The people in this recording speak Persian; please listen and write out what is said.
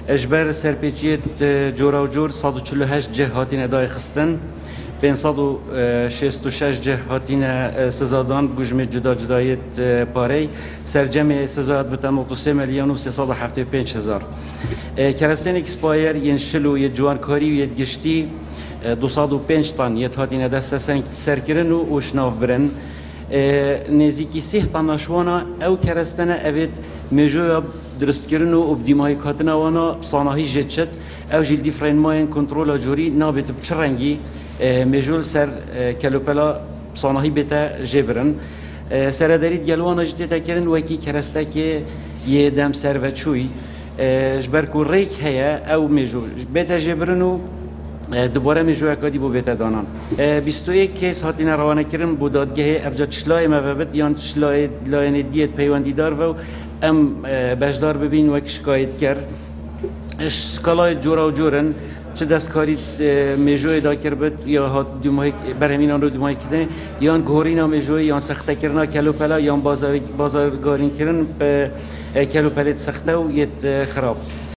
اجبر سرپیچیت جورا و جور 148 جه هاتین ادای خستن 566 جه هاتین سزادان گوجم جدا جدایت پاره سرجم سزاد بتن 3 میلیون و 375 هزار کرستین اکسپایر ین شلو ی جوانکاری و ید گشتی 205 تن ید هاتین دست سرکرن و اشناف برن نزیکی 3 تن نشوانا او کرستن اوید مجوی درست کردن و ابدیمای کاتنا وانا صناعی جدشت او جل دیفرین ماین کنترل جوری نابت بچرنگی مجول سر کلوپلا صناعی بتا جبرن سرداری دیالوانا جدی تکرن وکی کرسته که یه دم سر و چوی جبر کوریک هیا او مجول بتا جبرن و دوباره مجوی کادی بو بتا دانان 21 کیس هاتین روانه کردن بودادگاه افجا چلای مفبت یان چلای لاین دیت پیوندی دار و ام بجدار ببین وک شکایت کرد اسکالای جورا و جورن چه دستکاری مجوی دا کرد یا هات دومای برهمینان رو دومای کردن یان گورینا مجوی یان سخته کردن کلوپلا یان بازارگارین کردن به کلوپلت سخته و یت خراب